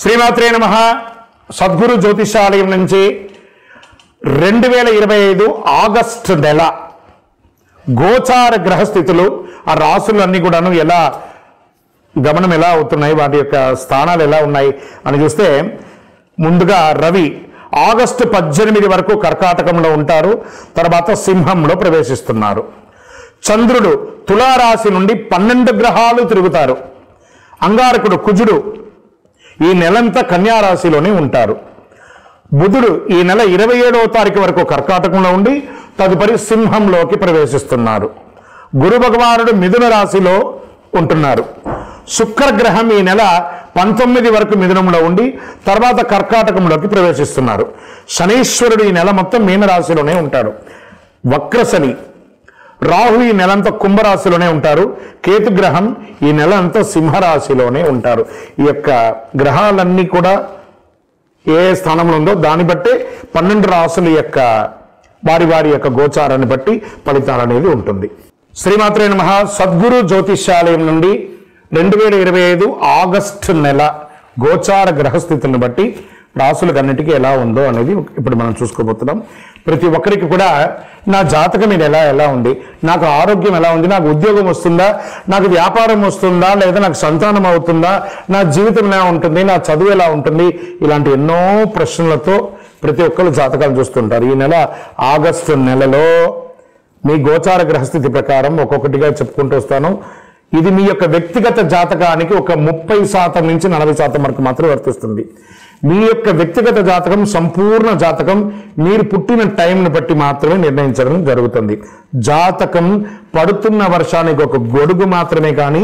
శ్రీమాత్రే నమః. సద్గురు జ్యోతిషాలయం నుంచి 2025 ఆగస్టు నెల గోచార గ్రహస్థితులు, ఆ రాసులన్నీ కూడాను ఎలా గమనం ఎలా అవుతున్నాయి, వాటి యొక్క స్థానాలు ఎలా ఉన్నాయి అని చూస్తే, ముందుగా రవి ఆగస్టు 18 వరకు కర్కాటకంలో ఉంటారు, తర్వాత సింహంలో ప్రవేశిస్తున్నారు. చంద్రుడు తులారాశి నుండి 12 గ్రహాలు తిరుగుతారు. అంగారకుడు కుజుడు ఈ నెలంతా కన్యారాశిలోనే ఉంటారు. బుధుడు ఈ నెల 27వ తారీఖు వరకు కర్కాటకంలో ఉండి తదుపరి సింహంలోకి ప్రవేశిస్తున్నారు. గురు భగవానుడు మిథున రాశిలో ఉంటున్నారు. శుక్రగ్రహం ఈ నెల 19 వరకు మిథునంలో ఉండి తర్వాత కర్కాటకంలోకి ప్రవేశిస్తున్నారు. శనీశ్వరుడు ఈ నెల మొత్తం మీనరాశిలోనే ఉంటాడు. వక్రశని రాహు ఈ నెలంతా కుంభరాశిలోనే ఉంటారు. కేతుగ్రహం ఈ నెల అంతా సింహరాశిలోనే ఉంటారు. ఈ యొక్క గ్రహాలన్నీ కూడా ఏ స్థానంలో ఉందో దాన్ని బట్టే 12 రాశుల యొక్క వారి యొక్క గోచారాన్ని బట్టి ఫలితాలు అనేది ఉంటుంది. శ్రీమాత్రే నమః. సద్గురు జ్యోతిషాలయం నుండి 2025 ఆగస్టు నెల గోచార గ్రహస్థితులను బట్టి రాసులకు అన్నిటికీ ఎలా ఉందో అనేది ఇప్పుడు మనం చూసుకోబోతున్నాం. ప్రతి ఒక్కరికి కూడా నా జాతకం ఇది ఎలా ఉంది, నాకు ఆరోగ్యం ఎలా ఉంది, నాకు ఉద్యోగం వస్తుందా, నాకు వ్యాపారం వస్తుందా, లేదా నాకు సంతానం అవుతుందా, నా జీవితం ఎలా ఉంటుంది, నా చదువు ఎలా ఉంటుంది, ఇలాంటి ఎన్నో ప్రశ్నలతో ప్రతి ఒక్కరు జాతకాలు చూస్తుంటారు. ఈ నెల ఆగస్టు నెలలో మీ గోచార గ్రహస్థితి ప్రకారం ఒక్కొక్కటిగా చెప్పుకుంటూ వస్తాను. ఇది మీ యొక్క వ్యక్తిగత జాతకానికి ఒక 30% నుంచి 40% వరకు మాత్రమే వర్తిస్తుంది. మీ యొక్క వ్యక్తిగత జాతకం, సంపూర్ణ జాతకం మీరు పుట్టిన టైంని బట్టి మాత్రమే నిర్ణయించడం జరుగుతుంది. జాతకం పడుతున్న వర్షానికి ఒక గొడుగు మాత్రమే, కానీ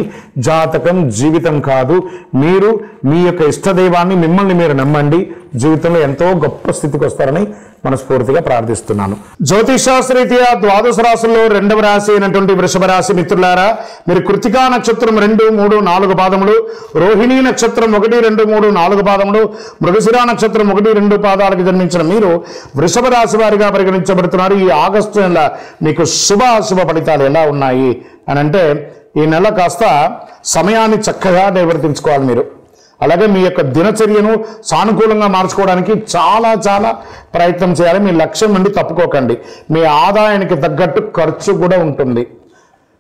జాతకం జీవితం కాదు. మీరు మీ యొక్క ఇష్టదైవాన్ని, మిమ్మల్ని మీరు నమ్మండి, జీవితంలో ఎంతో గొప్ప స్థితికి వస్తారని మనస్ఫూర్తిగా ప్రార్థిస్తున్నాను. జ్యోతిషాస్త్రరీత్యా ద్వాదశ రాశుల్లో 2వ రాశి అయినటువంటి వృషభ రాశి మిత్రులారా, మీరు కృతికా నక్షత్రం 2, 3, 4 పాదములు, రోహిణీ నక్షత్రం 1, 2, 3, 4 పాదములు, మృగశిరా నక్షత్రం 1, 2 పాదాలకు జన్మించిన మీరు వృషభ రాశి వారిగా పరిగణించబడుతున్నారు. ఈ ఆగస్టు నెల మీకు శుభాశుభ ఫలితాలు ఎలా ఉన్నాయి అని అంటే, ఈ నెల కాస్త సమయాన్ని చక్కగా నిర్వర్తించుకోవాలి మీరు. అలాగే మీ యొక్క దినచర్యను సానుకూలంగా మార్చుకోవడానికి చాలా ప్రయత్నం చేయాలి. మీ లక్ష్యం నుండి తప్పుకోకండి. మీ ఆదాయానికి తగ్గట్టు ఖర్చు కూడా ఉంటుంది.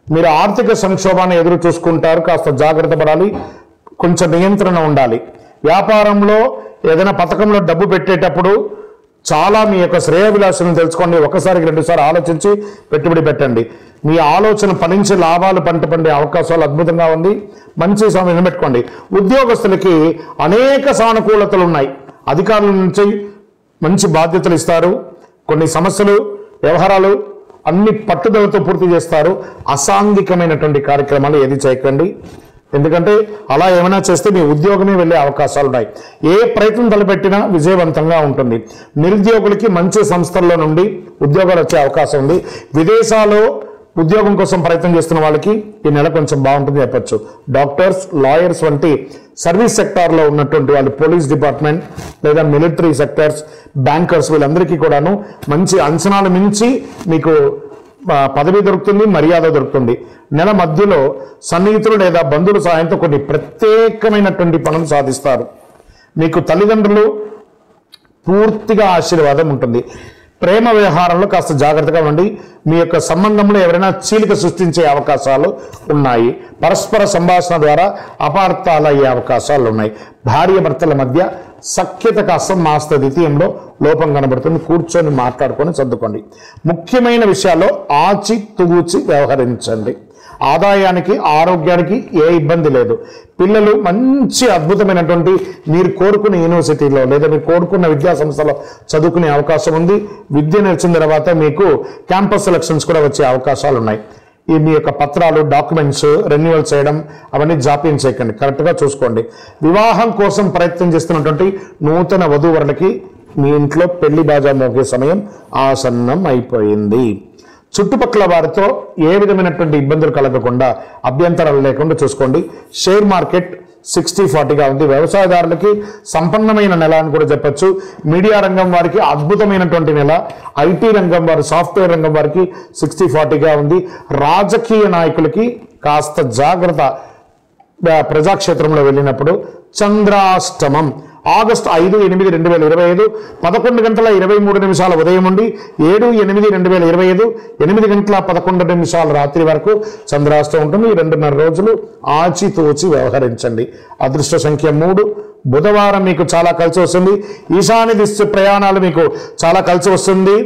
మీరు ఆర్థిక సంక్షోభాన్ని ఎదురు చూసుకుంటారు, కాస్త జాగ్రత్త పడాలి, కొంచెం నియంత్రణ ఉండాలి. వ్యాపారంలో ఏదైనా పథకంలో డబ్బు పెట్టేటప్పుడు చాలా మీ యొక్క శ్రేయోభిలాషను తెలుసుకోండి. ఒకసారికి 2 సార్లు ఆలోచించి పెట్టుబడి పెట్టండి. మీ ఆలోచన ఫలించి లాభాలు పండే అవకాశాలు అద్భుతంగా ఉంది. మంచి సమయం పెట్టుకోండి. ఉద్యోగస్తులకి అనేక సానుకూలతలు ఉన్నాయి. అధికారుల నుంచి మంచి బాధ్యతలు ఇస్తారు. కొన్ని సమస్యలు, వ్యవహారాలు అన్ని పట్టుదలతో పూర్తి చేస్తారు. అసాంఘికమైనటువంటి కార్యక్రమాలు ఏది చేయకండి. ఎందుకంటే అలా ఏమైనా చేస్తే మీ ఉద్యోగమే వెళ్ళే అవకాశాలు ఉన్నాయి. ఏ ప్రయత్నం తలపెట్టినా విజయవంతంగా ఉంటుంది. నిరుద్యోగులకి మంచి సంస్థల్లో నుండి ఉద్యోగాలు వచ్చే అవకాశం ఉంది. విదేశాల్లో ఉద్యోగం కోసం ప్రయత్నం చేస్తున్న వాళ్ళకి ఈ నెల కొంచెం బాగుంటుంది చెప్పచ్చు. డాక్టర్స్, లాయర్స్ వంటి సర్వీస్ సెక్టార్లో ఉన్నటువంటి వాళ్ళు, పోలీస్ డిపార్ట్మెంట్ లేదా మిలిటరీ సెక్టార్స్, బ్యాంకర్స్, వీళ్ళందరికీ కూడాను మంచి అంచనాలు మించి మీకు పదవి దొరుకుతుంది, మర్యాద దొరుకుతుంది. నెల మధ్యలో సన్నిహితులు లేదా బంధువుల సహాయంతో కొన్ని ప్రత్యేకమైనటువంటి పనులు సాధిస్తారు. మీకు తల్లిదండ్రులు పూర్తిగా ఆశీర్వాదం ఉంటుంది. ప్రేమ వ్యవహారంలో కాస్త జాగ్రత్తగా ఉండి మీ యొక్క సంబంధంలో ఎవరైనా చీలిక సృష్టించే అవకాశాలు ఉన్నాయి. పరస్పర సంభాషణ ద్వారా అపార్థాలు అయ్యే అవకాశాలు ఉన్నాయి. భార్య భర్తల మధ్య సఖ్యత కాస్త మాస్త ద్వితీయంలో లోపం కనబడుతుంది. కూర్చొని మాట్లాడుకొని సర్దుకోండి. ముఖ్యమైన విషయాల్లో ఆచి తూచి వ్యవహరించండి. ఆదాయానికి, ఆరోగ్యానికి ఏ ఇబ్బంది లేదు. పిల్లలు మంచి అద్భుతమైనటువంటి మీరు కోరుకునే యూనివర్సిటీలో లేదా మీరు కోరుకున్న విద్యా సంస్థలో చదువుకునే అవకాశం ఉంది. విద్య నేర్చిన తర్వాత మీకు క్యాంపస్ సెలక్షన్స్ కూడా వచ్చే అవకాశాలు ఉన్నాయి. ఈ మీ యొక్క పత్రాలు, డాక్యుమెంట్స్ రెన్యువల్ చేయడం అవన్నీ జాప్యం చేయకండి, కరెక్ట్గా చూసుకోండి. వివాహం కోసం ప్రయత్నం చేస్తున్నటువంటి నూతన వధూవరులకి మీ ఇంట్లో పెళ్లి బాజా మోగే సమయం ఆసన్నం అయిపోయింది. చుట్టుపక్కల వారితో ఏ విధమైనటువంటి ఇబ్బందులు కలగకుండా, అభ్యంతరాలు లేకుండా చూసుకోండి. షేర్ మార్కెట్ 60-40గా ఉంది. వ్యవసాయదారులకి సంపన్నమైన నెల అని కూడా చెప్పచ్చు. మీడియా రంగం వారికి అద్భుతమైనటువంటి నెల. ఐటీ రంగం వారు, సాఫ్ట్వేర్ రంగం వారికి 60-40గా ఉంది. రాజకీయ నాయకులకి కాస్త జాగ్రత్త. ప్రజాక్షేత్రంలో వెళ్ళినప్పుడు చంద్రాష్టమం ఆగస్టు 5/8/2025 11:23 ఉదయం నుండి 7/8/2025 8:11 రాత్రి వరకు చంద్రాష్టమం ఉంటుంది. 2.5 రోజులు ఆచితూచి వ్యవహరించండి. అదృష్ట సంఖ్య 3. బుధవారం మీకు చాలా కలిసి వస్తుంది. ఈశాన్య దిశ ప్రయాణాలు మీకు చాలా కలిసి వస్తుంది.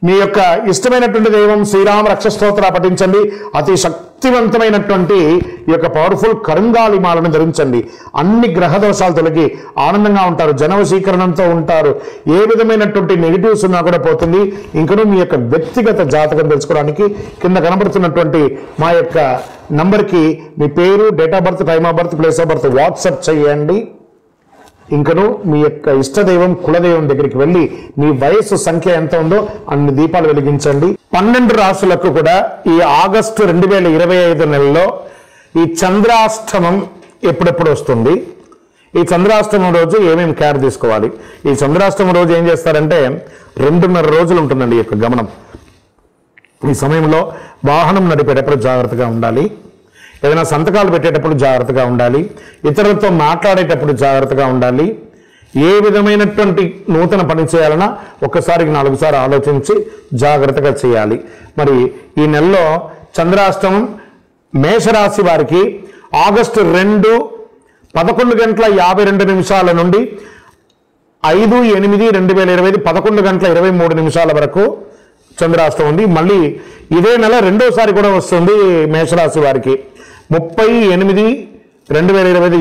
మీ యొక్క ఇష్టమైనటువంటి దైవం శ్రీరామ రక్ష స్తోత్ర పఠించండి. అతి శక్తివంతమైనటువంటి ఈ యొక్క పవర్ఫుల్ కరుంగాలి మాలను ధరించండి. అన్ని గ్రహ దోషాలు తొలగి ఆనందంగా ఉంటారు, జనవశీకరణంతో ఉంటారు. ఏ విధమైనటువంటి నెగిటివ్స్ ఉన్నా కూడా పోతుంది. ఇంకనూ మీ యొక్క వ్యక్తిగత జాతకం తెలుసుకోవడానికి కింద కనబడుతున్నటువంటి మా యొక్క నంబర్కి మీ పేరు, date of birth, time of birth, place of birth WhatsApp చేయండి. ఇంకను మీ యొక్క ఇష్టదైవం కులదైవం దగ్గరికి వెళ్ళి మీ వయస్సు సంఖ్య ఎంత ఉందో అన్ని దీపాలు వెలిగించండి. 12 రాశులకు కూడా ఈ ఆగస్టు 2025 నెలలో ఈ చంద్రాష్టమం ఎప్పుడెప్పుడు వస్తుంది, ఈ చంద్రాష్టమం రోజు ఏమేమి కేర్ తీసుకోవాలి. ఈ చంద్రాష్టమం రోజు ఏం చేస్తారంటే 2.5 రోజులు ఉంటుందండి ఈ యొక్క గమనం. ఈ సమయంలో వాహనం నడిపేటప్పుడు జాగ్రత్తగా ఉండాలి, ఏదైనా సంతకాలు పెట్టేటప్పుడు జాగ్రత్తగా ఉండాలి, ఇతరులతో మాట్లాడేటప్పుడు జాగ్రత్తగా ఉండాలి. ఏ విధమైనటువంటి నూతన పని చేయాలన్నా ఒక్కసారికి 4 సార్లు ఆలోచించి జాగ్రత్తగా చేయాలి. మరి ఈ నెలలో చంద్రాష్టమం మేషరాశి వారికి ఆగస్టు 2 11:52 నుండి 5/8/2025 11:23 వరకు చంద్రాష్టమం ఉంది. మళ్ళీ ఇదే నెల రెండోసారి కూడా వస్తుంది మేషరాశి వారికి 30/8/2025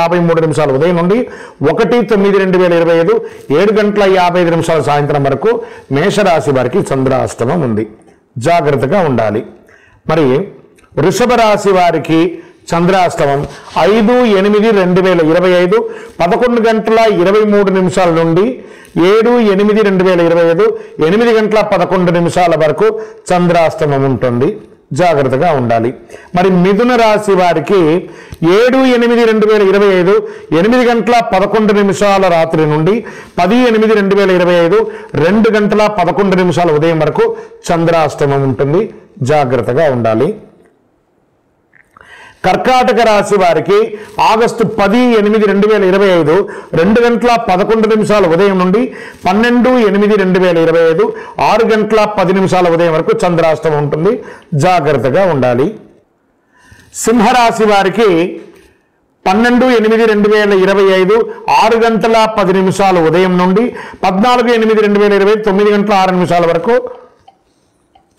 7:53 ఉదయం నుండి 1/9/2025 7:55 సాయంత్రం వరకు మేషరాశి వారికి చంద్రాష్టమం ఉంది. జాగ్రత్తగా ఉండాలి. మరి వృషభ రాశి వారికి చంద్రాష్టమం 5/8/2025 11:23 నుండి 7/8/2025 8:11 వరకు చంద్రాష్టమం ఉంటుంది. జాగ్రత్తగా ఉండాలి. మరి మిథున రాశి వారికి 7/8/2025 8:11 రాత్రి నుండి 10/8/2025 2:11 ఉదయం వరకు చంద్రాష్టమం ఉంటుంది. జాగ్రత్తగా ఉండాలి. కర్కాటక రాశి వారికి ఆగస్టు 10/8/2025 2:11 ఉదయం నుండి 12/8/2025 6:10 ఉదయం వరకు చంద్రాష్టమం ఉంటుంది. జాగ్రత్తగా ఉండాలి. సింహరాశి వారికి 12/8/2025 6:10 ఉదయం నుండి 14/8/2025 9:06 వరకు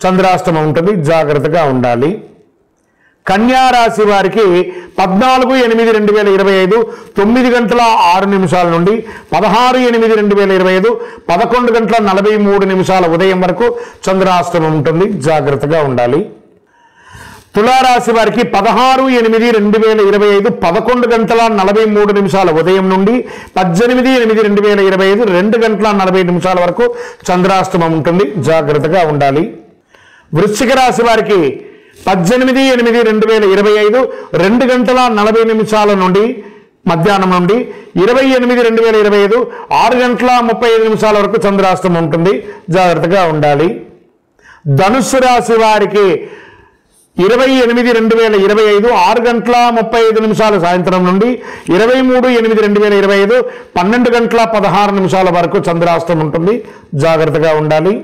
చంద్రాష్టమం ఉంటుంది. జాగ్రత్తగా ఉండాలి. కన్యా రాశి వారికి 14/8/2025 9:06 నుండి 16/8/2025 11:43 ఉదయం వరకు చంద్రాష్టమం ఉంటుంది. జాగ్రత్తగా ఉండాలి. తులారాశి వారికి 16/8/2025 11:43 ఉదయం నుండి 18/8/2025 2:40 వరకు చంద్రాష్టమం ఉంటుంది. జాగ్రత్తగా ఉండాలి. వృశ్చిక రాశి వారికి 18/8/2025 2:40 నుండి మధ్యాహ్నం నుండి 20/8/2025 6:35 వరకు చంద్రాష్టమం ఉంటుంది. జాగ్రత్తగా ఉండాలి. ధనుస్సు రాశి వారికి 20/8/2025 6:35 సాయంత్రం నుండి 23/8/2025 12:16 వరకు చంద్రాష్టమం ఉంటుంది. జాగ్రత్తగా ఉండాలి.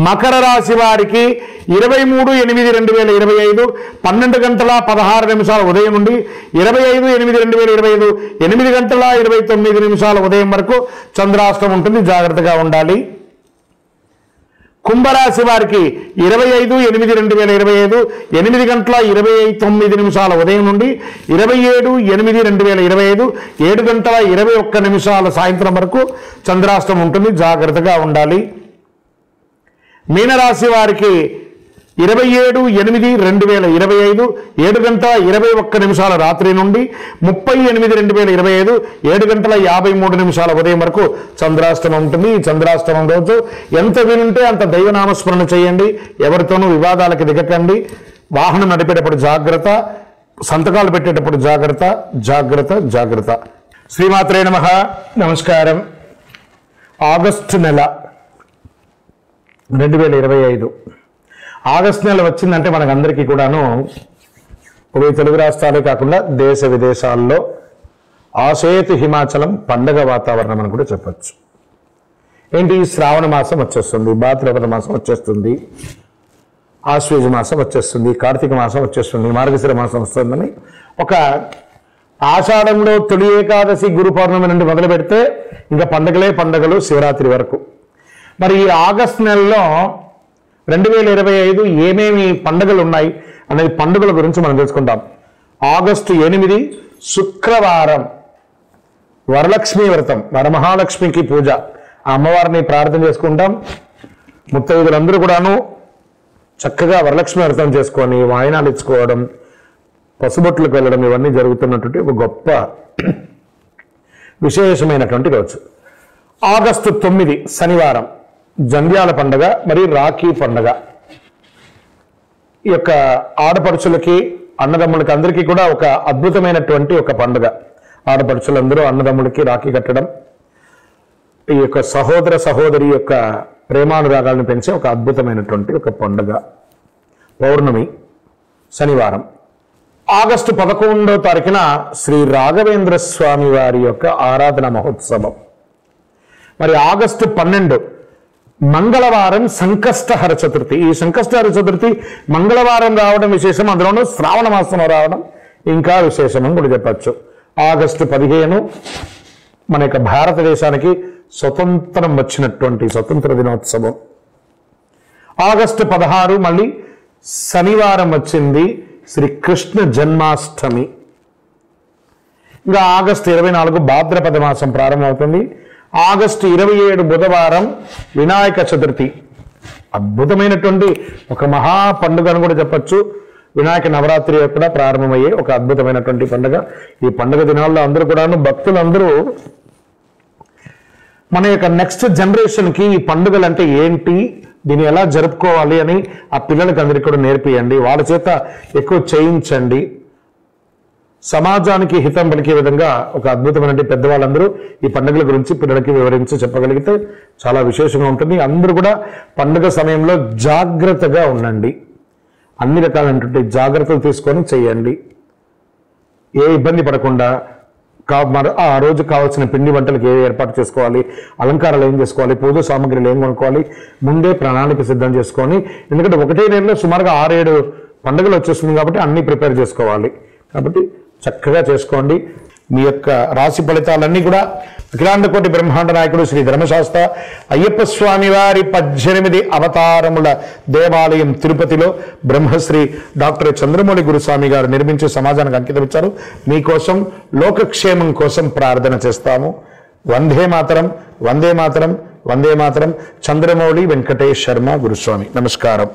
మకర రాశి వారికి 23/8/2025 12:16 ఉదయం నుండి 25/8/2025 8:29 ఉదయం వరకు చంద్రాష్టమం ఉంటుంది. జాగ్రత్తగా ఉండాలి. కుంభరాశి వారికి 25/8/2025 8:29 ఉదయం నుండి 27/8/2025 7:21 సాయంత్రం వరకు చంద్రాష్టమం ఉంటుంది. జాగ్రత్తగా ఉండాలి. మీనరాశి వారికి 27/8/2025 7:21 రాత్రి నుండి 30/8/2025 7:53 ఉదయం వరకు చంద్రాష్టమం ఉంటుంది. ఈ చంద్రాష్టమం రోజు ఎంత వీలుంటే అంత దైవనామస్మరణ చేయండి. ఎవరితోనూ వివాదాలకు దిగకండి. వాహనం నడిపేటప్పుడు జాగ్రత్త, సంతకాలు పెట్టేటప్పుడు జాగ్రత్త, జాగ్రత్త, జాగ్రత్త. శ్రీమాత్రే నమః. నమస్కారం. ఆగస్టు నెల 2025 ఆగస్టు నెల వచ్చిందంటే మనకందరికీ కూడాను ఉభయ తెలుగు రాష్ట్రాలే కాకుండా దేశ విదేశాల్లో ఆసేతు హిమాచలం పండగ వాతావరణం అని కూడా చెప్పచ్చు. ఏంటి, శ్రావణ మాసం వచ్చేస్తుంది, భాద్రపద మాసం వచ్చేస్తుంది, ఆశ్వేజ మాసం వచ్చేస్తుంది, కార్తీక మాసం వచ్చేస్తుంది, మార్గశిర మాసం వస్తుందని ఒక ఆషాఢంలో తొలి ఏకాదశి గురు పౌర్ణమి నుండి మొదలు పెడితే ఇంకా పండగలే పండగలు శివరాత్రి వరకు. మరి ఈ ఆగస్టు నెలలో 2025 ఏమేమి పండుగలు ఉన్నాయి అనేది పండుగల గురించి మనం తెలుసుకుంటాం. ఆగస్టు 8 శుక్రవారం వరలక్ష్మి వ్రతం, వరమహాలక్ష్మికి పూజ, ఆ అమ్మవారిని ప్రార్థన చేసుకుంటాం. ముత్తైదులందరూ కూడాను చక్కగా వరలక్ష్మి వ్రతం చేసుకొని వాయినాలు ఇచ్చుకోవడం, పసుబొట్లకు వెళ్ళడం, ఇవన్నీ జరుగుతున్నటువంటి ఒక గొప్ప విశేషమైనటువంటి రోజు. ఆగస్టు 9 శనివారం జంధ్యాల పండుగ మరియు రాఖీ పండుగ. ఈ యొక్క ఆడపడుచులకి అన్నదమ్ములకి అందరికీ కూడా ఒక అద్భుతమైనటువంటి ఒక పండుగ. ఆడపడుచులందరూ అన్నదమ్ములకి రాఖీ కట్టడం, ఈ యొక్క సహోదర సహోదరి యొక్క ప్రేమానురాగాలను పెంచే ఒక అద్భుతమైనటువంటి ఒక పండుగ. పౌర్ణమి శనివారం. ఆగస్టు 11వ తారీఖున శ్రీ రాఘవేంద్ర స్వామి వారి యొక్క ఆరాధన మహోత్సవం. మరి ఆగస్టు 12 మంగళవారం సంకష్టహర చతుర్థి. ఈ సంకష్టహర చతుర్థి మంగళవారం రావడం విశేషం, అందులోనూ శ్రావణ మాసం రావడం ఇంకా విశేషం అని కూడా చెప్పచ్చు. ఆగస్టు 15 మన యొక్క భారతదేశానికి స్వతంత్రం వచ్చినటువంటి స్వతంత్ర దినోత్సవం. ఆగస్టు 16 మళ్ళీ శనివారం వచ్చింది, శ్రీకృష్ణ జన్మాష్టమి. ఇంకా ఆగస్టు 24 భాద్రపద మాసం ప్రారంభమవుతుంది. ఆగస్టు 27 బుధవారం వినాయక చతుర్థి. అద్భుతమైనటువంటి ఒక మహా పండుగ అని కూడా చెప్పచ్చు. వినాయక నవరాత్రి కూడా ప్రారంభమయ్యే ఒక అద్భుతమైనటువంటి పండుగ. ఈ పండుగ దినాల్లో అందరూ కూడాను భక్తులందరూ మన యొక్క నెక్స్ట్ జనరేషన్కి ఈ పండుగలు అంటే ఏంటి, దీన్ని ఎలా జరుపుకోవాలి అని ఆ పిల్లలకి అందరికీ కూడా నేర్పియండి, వాళ్ళ చేత ఎక్కువ చేయించండి. సమాజానికి హితం పలికే విధంగా ఒక అద్భుతమైన పెద్దవాళ్ళందరూ ఈ పండుగల గురించి పిల్లలకి వివరించి చెప్పగలిగితే చాలా విశేషంగా ఉంటుంది. అందరూ కూడా పండుగ సమయంలో జాగ్రత్తగా ఉండండి, అన్ని రకాలైనటువంటి జాగ్రత్తలు తీసుకొని చేయండి. ఏ ఇబ్బంది పడకుండా ఆ రోజు కావాల్సిన పిండి వంటలకు ఏ ఏర్పాటు చేసుకోవాలి, అలంకారాలు ఏం చేసుకోవాలి, పూజ సామాగ్రిలు ఏం కొనుక్కోవాలి, ముందే ప్రణాళిక సిద్ధం చేసుకొని, ఎందుకంటే ఒకటే నెలలో సుమారుగా 6-7 పండుగలు వచ్చేస్తుంది కాబట్టి అన్నీ ప్రిపేర్ చేసుకోవాలి. కాబట్టి చక్కగా చేసుకోండి. మీ యొక్క రాశి ఫలితాలన్నీ కూడా అఖిలాండకోటి బ్రహ్మాండ నాయకుడు శ్రీ ధర్మశాస్త్ర అయ్యప్ప స్వామి వారి 18 అవతారముల దేవాలయం తిరుపతిలో బ్రహ్మశ్రీ డాక్టర్ చంద్రమౌళి గురుస్వామి గారు నిర్మించి సమాజానికి అంకితం ఇచ్చారు. మీకోసం లోకక్షేమం కోసం ప్రార్థన చేస్తాము. వందే మాతరం, వందే మాతరం, వందే మాతరం. చంద్రమౌళి వెంకటేష్ శర్మ గురుస్వామి. నమస్కారం.